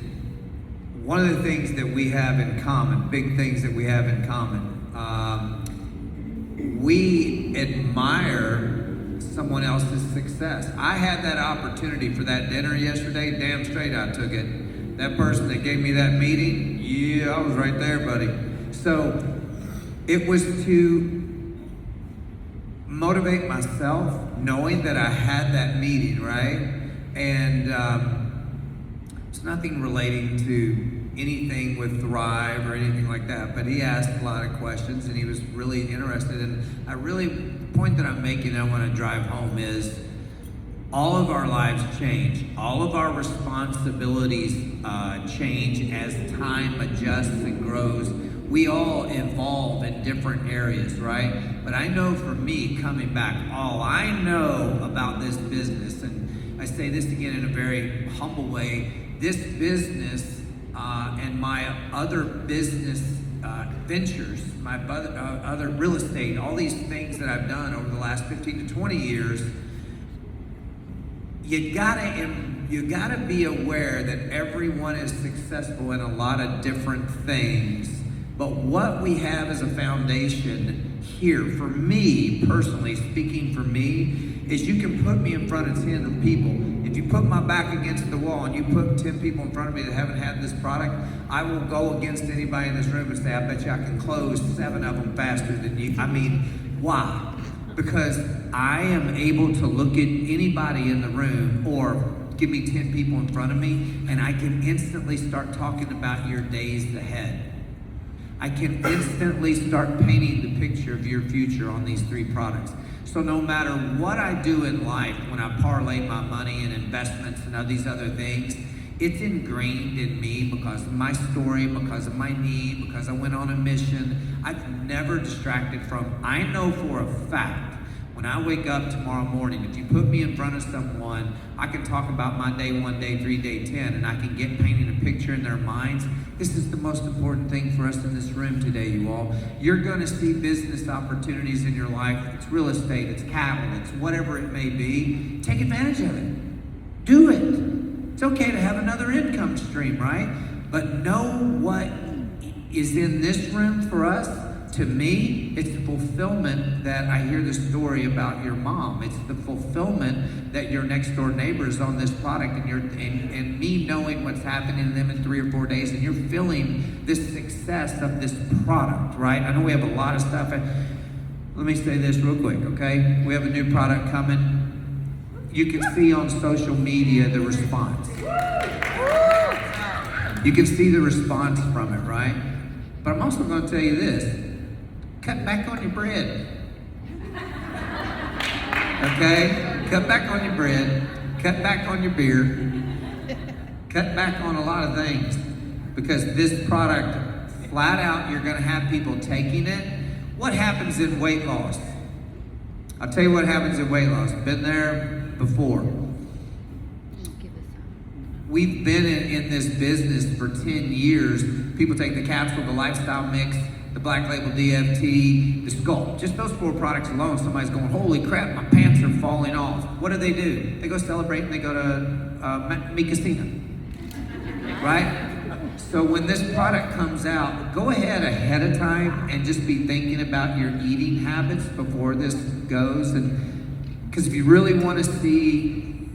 one of the things that we have in common, big things that we have in common, we admire someone else's success. I had that opportunity for that dinner yesterday, damn straight I took it. That person that gave me that meeting, yeah, I was right there, buddy. So it was to motivate myself, knowing that I had that meeting, right? And it's nothing relating to anything with Thrive or anything like that, but he asked a lot of questions and he was really interested. And the point that I'm making, I want to drive home is all of our lives change. All of our responsibilities change as time adjusts and grows. We all evolve in different areas, right? But I know for me, coming back, all I know about this business, and I say this again in a very humble way, this business and my other business ventures, my other real estate, all these things that I've done over the last 15 to 20 years, you gotta be aware that everyone is successful in a lot of different things. But what we have as a foundation here, for me personally, speaking for me, is you can put me in front of 10 people. If you put my back against the wall and you put 10 people in front of me that haven't had this product, I will go against anybody in this room and say, I bet you I can close 7 of them faster than you. I mean, why? Because I am able to look at anybody in the room, or give me 10 people in front of me, and I can instantly start talking about your days ahead. I can instantly start painting the picture of your future on these 3 products. So no matter what I do in life, when I parlay my money and investments and all these other things, it's ingrained in me because of my story, because of my need, because I went on a mission. I've never distracted from. I know for a fact, when I wake up tomorrow morning, if you put me in front of someone, I can talk about my day 1, day 3, day 10, and I can get painting a picture in their minds. This is the most important thing for us in this room today, you all. You're gonna see business opportunities in your life. It's real estate, it's cattle, it's whatever it may be. Take advantage of it. Do it. It's okay to have another income stream, right? But know what is in this room for us. To me, it's the fulfillment that I hear the story about your mom. It's the fulfillment that your next door neighbor is on this product, and me knowing what's happening to them in 3 or 4 days, and you're feeling this success of this product, right? I know we have a lot of stuff. Let me say this real quick, okay? We have a new product coming. You can see on social media the response. You can see the response from it, right? But I'm also going to tell you this. Cut back on your bread. Okay? Cut back on your bread. Cut back on your beer. Cut back on a lot of things. Because this product, flat out, you're going to have people taking it. What happens in weight loss? I'll tell you what happens in weight loss. Been there before. We've been in this business for 10 years. People take the capsule, the lifestyle mix, the Black Label DFT, the Sculpt. Just those 4 products alone, somebody's going, holy crap, my pants are falling off. What do? They go celebrate and they go to Mi Casino, right? So when this product comes out, go ahead of time and just be thinking about your eating habits before this goes. And because if you really want to see,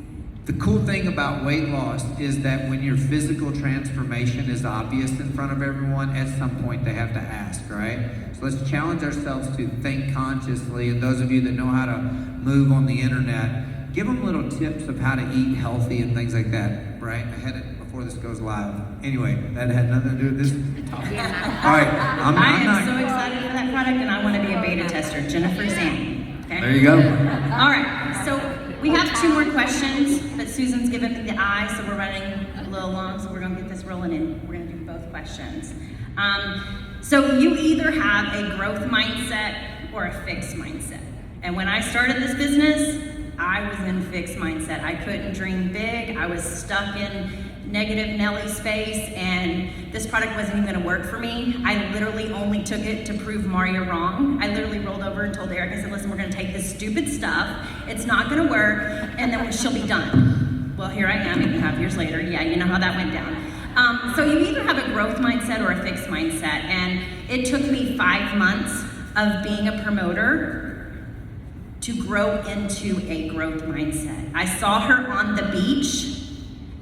the cool thing about weight loss is that when your physical transformation is obvious in front of everyone, at some point they have to ask, right? So let's challenge ourselves to think consciously. And those of you that know how to move on the internet, give them little tips of how to eat healthy and things like that, right? Before this goes live. Anyway, that had nothing to do with this topic. All right, I am so excited for that product, and I want to be a beta tester. Jennifer Zan. Okay? There you go. All right, so we have 2 more questions, but Susan's given me the eye, so we're running a little long, so we're going to get this rolling in. We're going to do both questions. So you either have a growth mindset or a fixed mindset. And when I started this business, I was in fixed mindset. I couldn't dream big. I was stuck in negative Nelly space, and this product wasn't even gonna work for me. I literally only took it to prove Maria wrong. I literally rolled over and told Eric, I said, listen, we're gonna take this stupid stuff, it's not gonna work, and then she'll be done. Well, here I am 8.5 years later. Yeah, you know how that went down. So you either have a growth mindset or a fixed mindset, and it took me 5 months of being a promoter to grow into a growth mindset. I saw her on the beach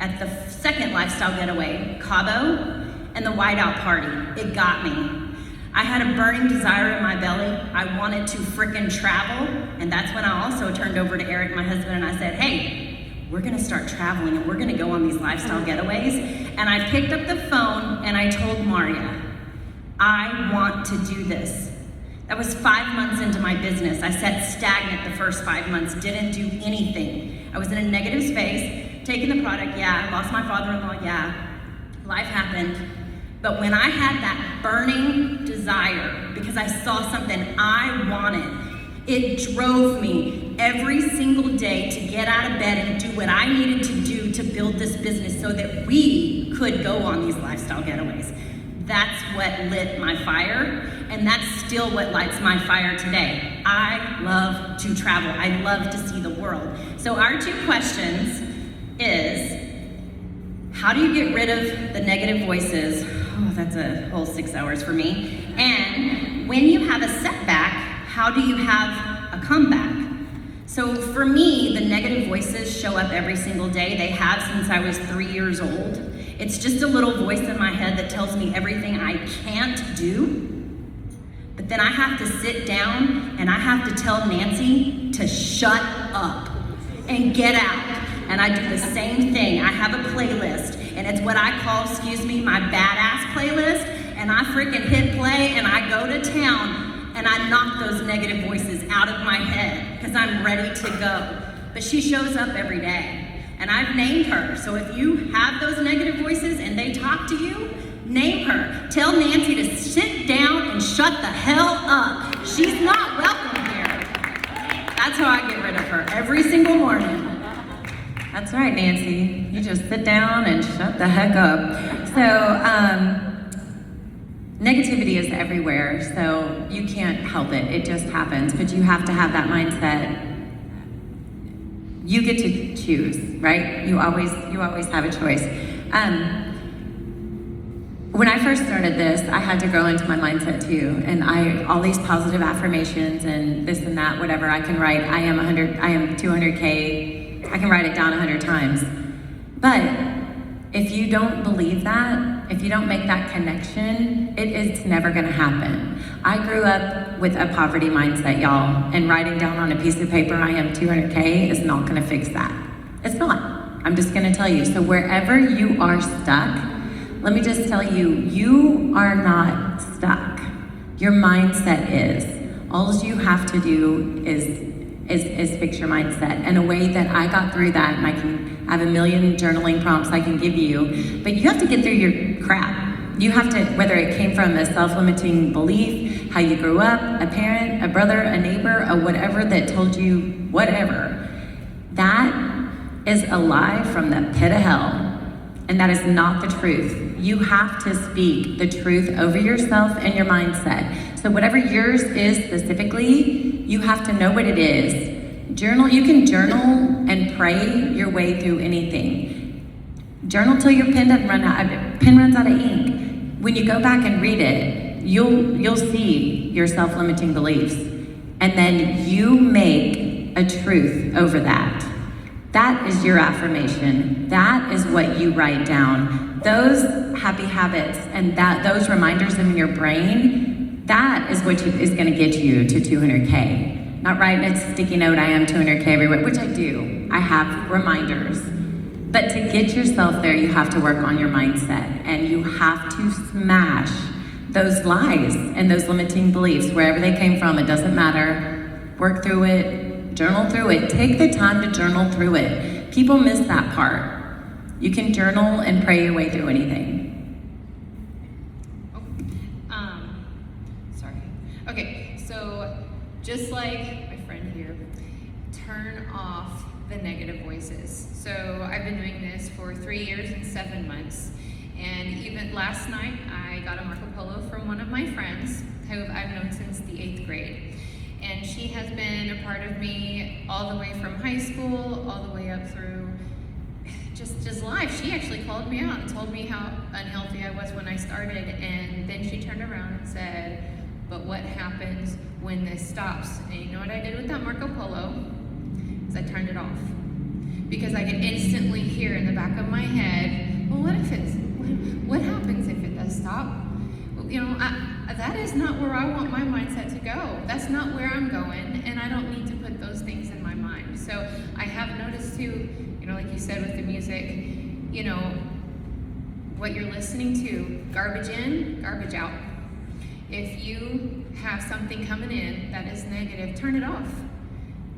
at the second lifestyle getaway, Cabo, and the whiteout party. It got me. I had a burning desire in my belly. I wanted to frickin' travel, and that's when I also turned over to Eric, my husband, and I said, hey, we're gonna start traveling and we're gonna go on these lifestyle getaways. And I picked up the phone and I told Maria, I want to do this. That was 5 months into my business. I sat stagnant the first 5 months, didn't do anything. I was in a negative space. Taking the product, yeah, I lost my father-in-law, yeah, life happened. But when I had that burning desire, because I saw something I wanted, it drove me every single day to get out of bed and do what I needed to do to build this business so that we could go on these lifestyle getaways. That's what lit my fire, and that's still what lights my fire today. I love to travel. I love to see the world. So our 2 questions is, how do you get rid of the negative voices? Oh, that's a whole 6 hours for me. And when you have a setback, how do you have a comeback? So for me, the negative voices show up every single day. They have since I was 3 years old. It's just a little voice in my head that tells me everything I can't do. But then I have to sit down and I have to tell Nancy to shut up and get out. And I do the same thing. I have a playlist, and it's what I call, my badass playlist, and I freaking hit play and I go to town and I knock those negative voices out of my head because I'm ready to go. But she shows up every day, and I've named her. So if you have those negative voices and they talk to you, name her. Tell Nancy to sit down and shut the hell up. She's not welcome here. That's how I get rid of her every single morning. That's right, Nancy. You just sit down and shut the heck up. So, negativity is everywhere, so you can't help it. It just happens, but you have to have that mindset. You get to choose, right? You always have a choice. When I first started this, I had to grow into my mindset too, and all these positive affirmations and this and that, whatever I can write. I am 200K. I can write it down 100 times. But if you don't believe that, if you don't make that connection, it's never gonna happen. I grew up with a poverty mindset, y'all, and writing down on a piece of paper, I am 200K is not gonna fix that. It's not. I'm just gonna tell you. So wherever you are stuck, let me just tell you, you are not stuck. Your mindset is. All you have to do is fix your mindset. And a way that I got through that, and I have a million journaling prompts I can give you, but you have to get through your crap. You have to, whether it came from a self-limiting belief, how you grew up, a parent, a brother, a neighbor, or whatever that told you whatever, that is a lie from the pit of hell. And that is not the truth. You have to speak the truth over yourself and your mindset. So whatever yours is specifically, you have to know what it is. Journal, you can journal and pray your way through anything. Journal till your pen runs out of ink. When you go back and read it, you'll see your self-limiting beliefs. And then you make a truth over that. That is your affirmation. That is what you write down. Those happy habits and those reminders in your brain, that is what is going to get you to 200K. Not writing a sticky note, I am 200K everywhere, which I do. I have reminders. But to get yourself there, you have to work on your mindset, and you have to smash those lies and those limiting beliefs, wherever they came from, it doesn't matter. Work through it, journal through it. Take the time to journal through it. People miss that part. You can journal and pray your way through anything. Sorry. Okay, so just like my friend here, turn off the negative voices. So I've been doing this for 3 years and 7 months. And even last night, I got a Marco Polo from one of my friends who I've known since the 8th grade. And she has been a part of me all the way from high school, all the way up through just life. She actually called me out and told me how unhealthy I was when I started. And then she turned around and said, but what happens when this stops? And you know what I did with that Marco Polo? Is I turned it off. Because I could instantly hear in the back of my head, well, what happens if it does stop? Well, you know, that is not where I want my mindset to go. That's not where I'm going, and I don't need to put those things in my mind. So I have noticed too, you know, like you said with the music, you know, what you're listening to, garbage in, garbage out. If you have something coming in that is negative, turn it off.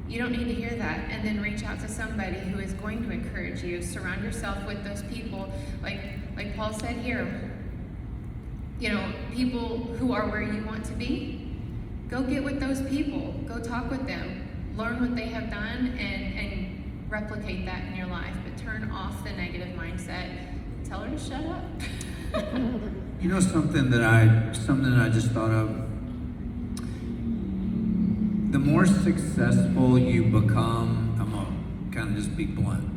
You don't need to hear that, and then reach out to somebody who is going to encourage you. Surround yourself with those people, like Paul said here, you know, people who are where you want to be. Go get with those people. Go talk with them. Learn what they have done and replicate that in your life. But turn off the negative mindset. Tell her to shut up. You know something that I just thought of? The more successful you become, I'm gonna kind of just be blunt.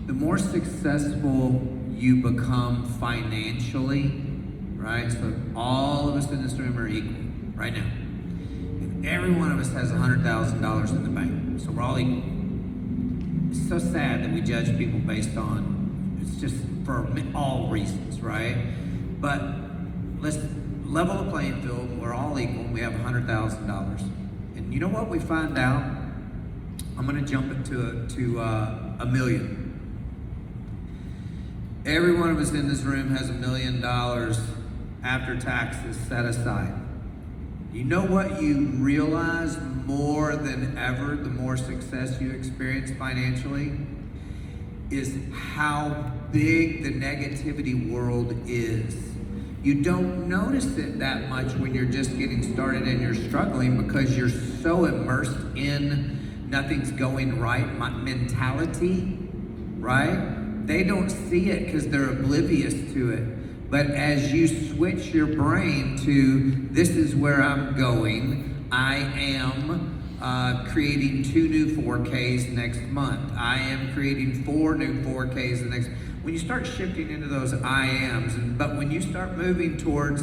The more successful you become financially, right? So all of us in this room are equal right now. And every one of us has $100,000 in the bank. So we're all equal. It's so sad that we judge people based on, it's just for all reasons, right? But let's level the playing field. We're all equal. We have $100,000. And you know what we find out? I'm going to jump it to a million. Every one of us in this room has $1 million after taxes set aside. You know what you realize more than ever, the more success you experience financially, is how big the negativity world is. You don't notice it that much when you're just getting started and you're struggling because you're so immersed in nothing's going right mentality, right? They don't see it because they're oblivious to it. But as you switch your brain to, this is where I'm going, I am creating 2 new 4Ks next month. I am creating 4 new 4Ks the next month. When you start shifting into those I ams, but when you start moving towards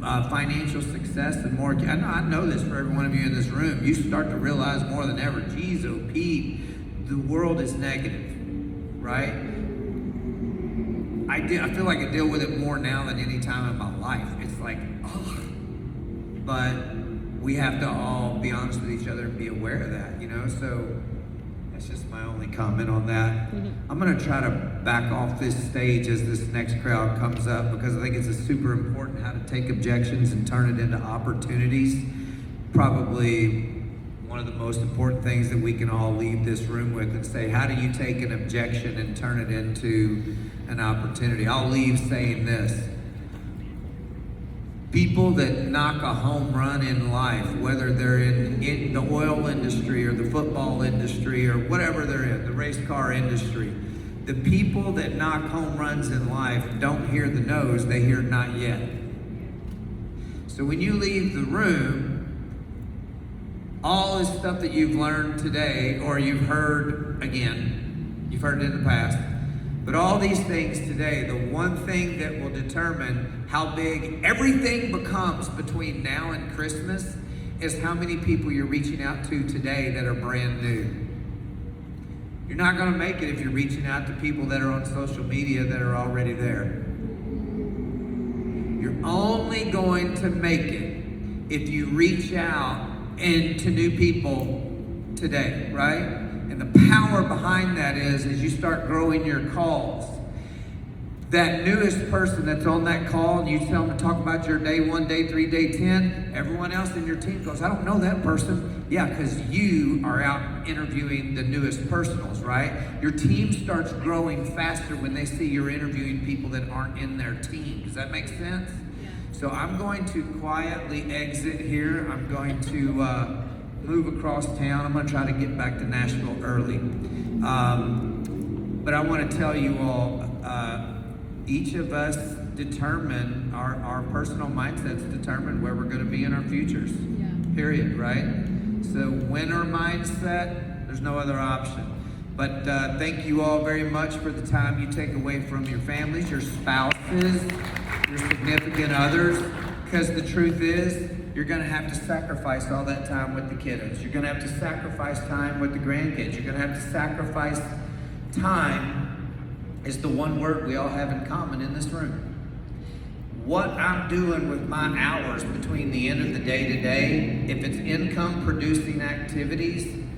financial success and more, I know this for every one of you in this room, you start to realize more than ever, geez, oh Pete, the world is negative, right? I feel like I deal with it more now than any time in my life. It's like, oh, but we have to all be honest with each other and be aware of that, you know? So that's just my only comment on that. I'm gonna try to back off this stage as this next crowd comes up because I think it's super important how to take objections and turn it into opportunities. Probably one of the most important things that we can all leave this room with and say, how do you take an objection and turn it into an opportunity? I'll leave saying this. People that knock a home run in life, whether they're in the oil industry or the football industry or whatever they're in, the race car industry, The people that knock home runs in life don't hear the no's, they hear not yet. So when you leave the room, all this stuff that you've learned today, or you've heard again, you've heard it in the past, but all these things today, the one thing that will determine how big everything becomes between now and Christmas is how many people you're reaching out to today that are brand new. You're not going to make it if you're reaching out to people that are on social media that are already there. You're only going to make it if you reach out and to new people today, right? And the power behind that is as you start growing your calls, that newest person that's on that call and you tell them to talk about your day 1, day 3, day 10, everyone else in your team goes, I don't know that person. Yeah, because you are out interviewing the newest personals, right? Your team starts growing faster when they see you're interviewing people that aren't in their team. Does that make sense? So I'm going to quietly exit here. I'm going to move across town. I'm going to try to get back to Nashville early. But I want to tell you all, each of us determine, our personal mindsets determine where we're going to be in our futures. Period, right? So winner mindset, there's no other option. But thank you all very much for the time you take away from your families, your spouses, your significant others, because the truth is, you're going to have to sacrifice all that time with the kiddos. You're going to have to sacrifice time with the grandkids. You're going to have to sacrifice time is the one word we all have in common in this room. What I'm doing with my hours between the end of the day today, if it's income producing activities,